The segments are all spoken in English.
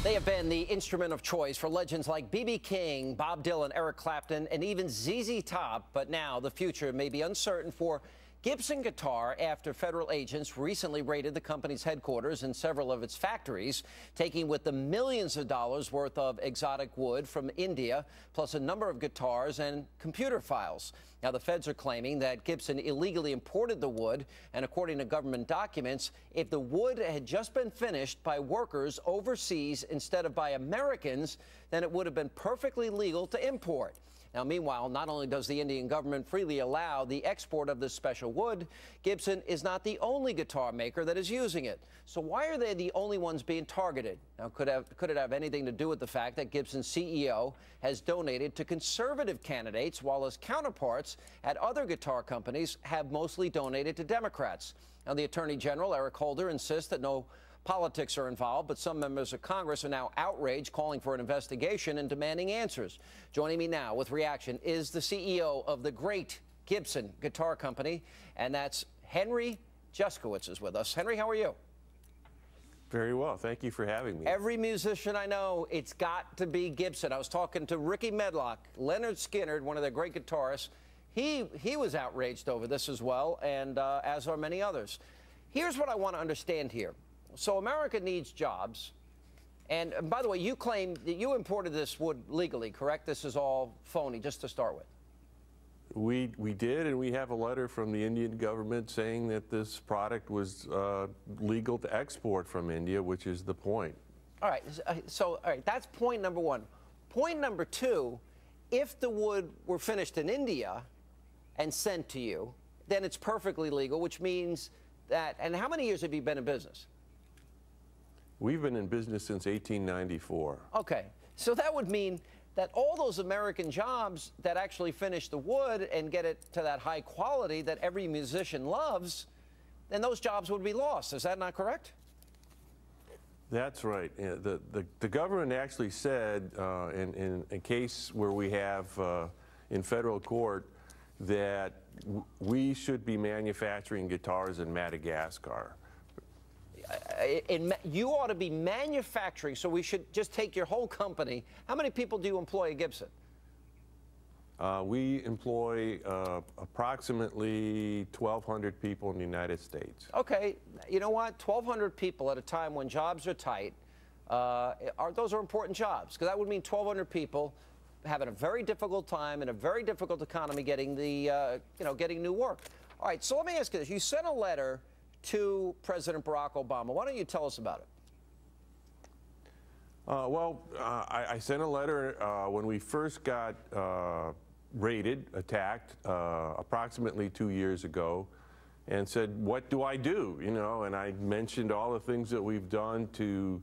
They have been the instrument of choice for legends like B.B. King, Bob Dylan, Eric Clapton, and even ZZ Top. But now the future may be uncertain for Gibson Guitar after federal agents recently raided the company's headquarters and several of its factories, taking with them millions of dollars worth of exotic wood from India, plus a number of guitars and computer files. Now, the feds are claiming that Gibson illegally imported the wood, and according to government documents, if the wood had just been finished by workers overseas instead of by Americans, then it would have been perfectly legal to import. Now, meanwhile, not only does the Indian government freely allow the export of this special wood, Gibson is not the only guitar maker that is using it. So why are they the only ones being targeted? Now, could it have anything to do with the fact that Gibson's CEO has donated to conservative candidates, while his counterparts at other guitar companies have mostly donated to Democrats? Now, the Attorney General, Eric Holder, insists that no politics are involved, but some members of Congress are now outraged, calling for an investigation and demanding answers. Joining me now with reaction is the CEO of the great Gibson Guitar Company, and that's Henry Juszkiewicz is with us. Henry, how are you? Very well. Thank you for having me. Every musician I know, it's got to be Gibson. I was talking to Ricky Medlock, Leonard Skinner, one of their great guitarists. He was outraged over this as well, and as are many others. Here's what I want to understand here. So America needs jobs. And by the way, you claim that you imported this wood legally, correct? This is all phony, just to start with. We did, and we have a letter from the Indian government saying that this product was legal to export from India, which is the point. All right. So, all right, that's point number one. Point number two, if the wood were finished in India and sent to you, then it's perfectly legal, which means that, and how many years have you been in business? We've been in business since 1894. Okay, so that would mean that all those American jobs that actually finish the wood and get it to that high quality that every musician loves, then those jobs would be lost. Is that not correct? That's right. The government actually said in a case where we have in federal court that we should be manufacturing guitars in Madagascar. You ought to be manufacturing, so we should just take your whole company. How many people do you employ at Gibson? We employ approximately 1,200 people in the United States. Okay, you know what? 1,200 people at a time when jobs are tight, those are important jobs, because that would mean 1,200 people having a very difficult time in a very difficult economy getting the, getting new work. All right, so let me ask you this. You sent a letter to President Barack Obama. Why don't you tell us about it? I sent a letter when we first got attacked approximately 2 years ago, and said, what do I do? And I mentioned all the things that we've done to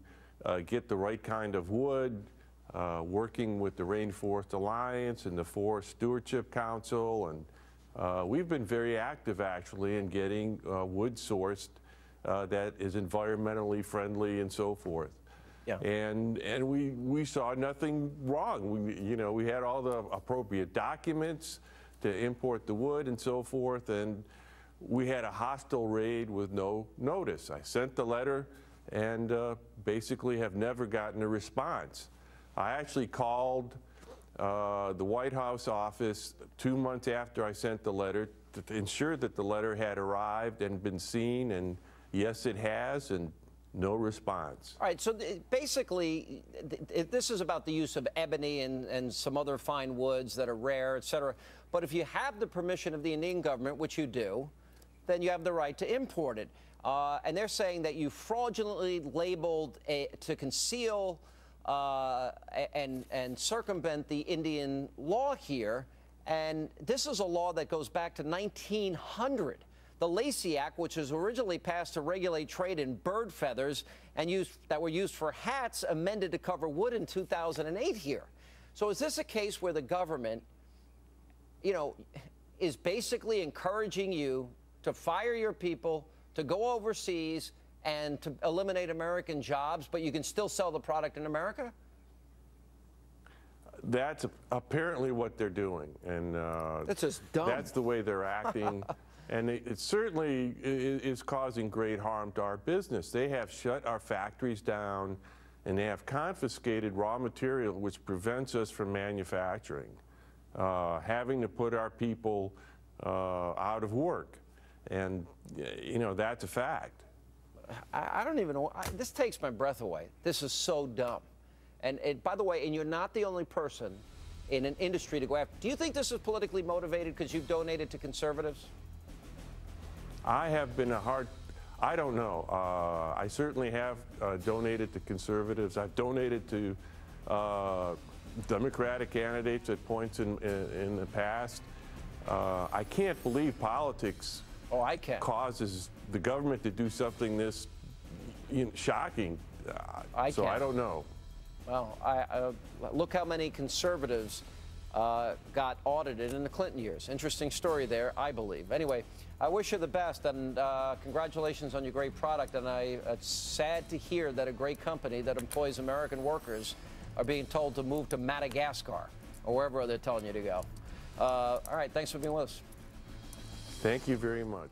get the right kind of wood, working with the Rainforest Alliance and the Forest Stewardship Council, and we've been very active, actually, in getting wood sourced that is environmentally friendly and so forth. Yeah. And we saw nothing wrong. We had all the appropriate documents to import the wood and so forth, and we had a hostile raid with no notice. I sent the letter and basically have never gotten a response. I actually called the White House office 2 months after I sent the letter to ensure that the letter had arrived and been seen, and yes, it has, and no response. All right, so basically, this is about the use of ebony and some other fine woods that are rare, et cetera. But if you have the permission of the Indian government, which you do, then you have the right to import it. And they're saying that you fraudulently labeled to conceal and circumvent the Indian law here. And this is a law that goes back to 1900. The Lacey Act, which was originally passed to regulate trade in bird feathers and that were used for hats, amended to cover wood in 2008 here. So is this a case where the government, is basically encouraging you to fire your people, to go overseas, and to eliminate American jobs, but you can still sell the product in America? That's apparently what they're doing, and that's just dumb. That's the way they're acting. And it certainly is causing great harm to our business. They have shut our factories down. and they have confiscated raw material, which prevents us from manufacturing, having to put our people out of work. And, you know, that's a fact. I don't even know. This takes my breath away. This is so dumb. And by the way, and you're not the only person in an industry to go after. Do you think this is politically motivated because you've donated to conservatives? I have been I don't know. I certainly have donated to conservatives. I've donated to Democratic candidates at points in the past. I can't believe politics causes the government to do something this shocking. I don't know. Well, look how many conservatives got audited in the Clinton years. Interesting story there, I believe. Anyway, I wish you the best, and congratulations on your great product. And it's sad to hear that a great company that employs American workers are being told to move to Madagascar or wherever they're telling you to go. All right, thanks for being with us. Thank you very much.